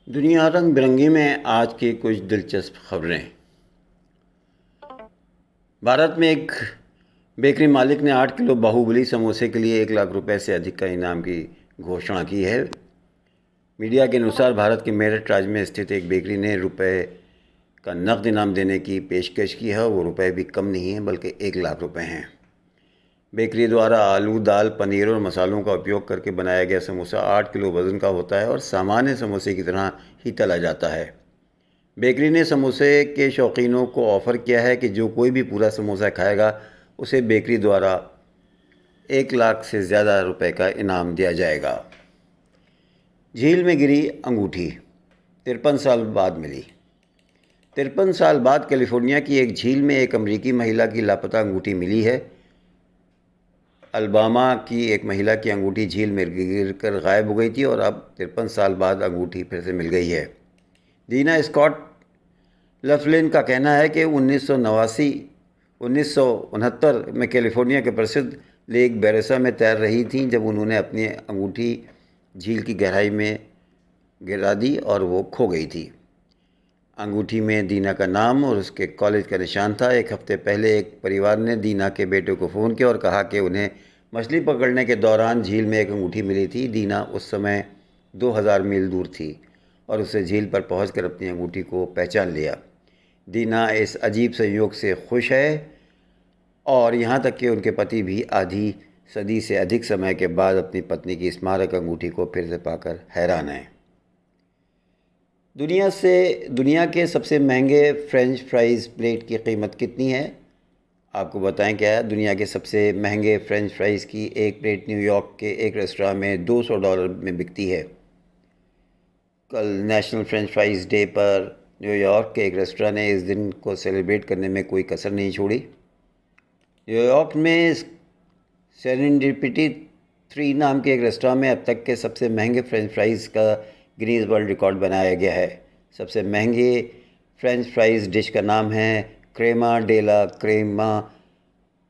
दुनिया रंग बिरंगी में आज की कुछ दिलचस्प खबरें। भारत में एक बेकरी मालिक ने 8 किलो बाहुबली समोसे के लिए 1 लाख रुपए से अधिक का इनाम की घोषणा की है। मीडिया के अनुसार भारत के मेरठ राज्य में स्थित एक बेकरी ने रुपए का नकद इनाम देने की पेशकश की है। वो रुपए भी कम नहीं हैं बल्कि 1 लाख रुपए हैं। बेकरी द्वारा आलू, दाल, पनीर और मसालों का उपयोग करके बनाया गया समोसा 8 किलो वज़न का होता है और सामान्य समोसे की तरह ही तला जाता है। बेकरी ने समोसे के शौकीनों को ऑफ़र किया है कि जो कोई भी पूरा समोसा खाएगा उसे बेकरी द्वारा 1 लाख से ज़्यादा रुपए का इनाम दिया जाएगा। झील में गिरी अंगूठी 53 साल बाद मिली। 53 साल बाद कैलिफोर्निया की एक झील में एक अमेरिकी महिला की लापता अंगूठी मिली है। अलबामा की एक महिला की अंगूठी झील में गिरकर गायब हो गई थी और अब 53 साल बाद अंगूठी फिर से मिल गई है। दीना स्कॉट लफलिन का कहना है कि 1969 में कैलिफोर्निया के प्रसिद्ध लेक बेरेसा में तैर रही थीं जब उन्होंने अपनी अंगूठी झील की गहराई में गिरा दी और वो खो गई थी। अंगूठी में दीना का नाम और उसके कॉलेज का निशान था। एक हफ्ते पहले एक परिवार ने दीना के बेटे को फ़ोन किया और कहा कि उन्हें मछली पकड़ने के दौरान झील में एक अंगूठी मिली थी। दीना उस समय 2000 मील दूर थी और उसे झील पर पहुंचकर अपनी अंगूठी को पहचान लिया। दीना इस अजीब संयोग से खुश है और यहाँ तक कि उनके पति भी आधी सदी से अधिक समय के बाद अपनी पत्नी की स्मारक अंगूठी को फिर से पाकर हैरान हैं। दुनिया के सबसे महंगे फ्रेंच फ्राइज़ प्लेट की कीमत कितनी है? आपको बताएं क्या है। दुनिया के सबसे महंगे फ्रेंच फ्राइज़ की एक प्लेट न्यूयॉर्क के एक रेस्तरां में $200 में बिकती है। कल नेशनल फ्रेंच फ्राइज़ डे पर न्यूयॉर्क के एक रेस्तरां ने इस दिन को सेलिब्रेट करने में कोई कसर नहीं छोड़ी। न्यूयॉर्क में सेरेंडिपिटी 3 नाम के एक रेस्तरां में अब तक के सबसे महंगे फ्रेंच फ्राइज़ का गिनीज वर्ल्ड रिकॉर्ड बनाया गया है। सबसे महंगे फ्रेंच फ्राइज़ डिश का नाम है क्रेमा डेला क्रेमा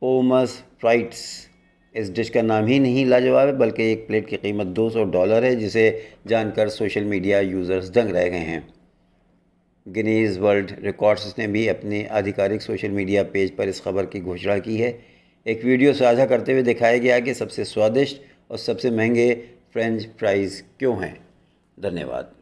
पोमस फ्राइट्स। इस डिश का नाम ही नहीं लाजवाब है बल्कि एक प्लेट की कीमत $200 है, जिसे जानकर सोशल मीडिया यूज़र्स दंग रह गए हैं। गिनीज वर्ल्ड रिकॉर्ड्स ने भी अपने आधिकारिक सोशल मीडिया पेज पर इस खबर की घोषणा की है। एक वीडियो साझा करते हुए दिखाया गया कि सबसे स्वादिष्ट और सबसे महंगे फ्रेंच फ्राइज़ क्यों हैं। धन्यवाद।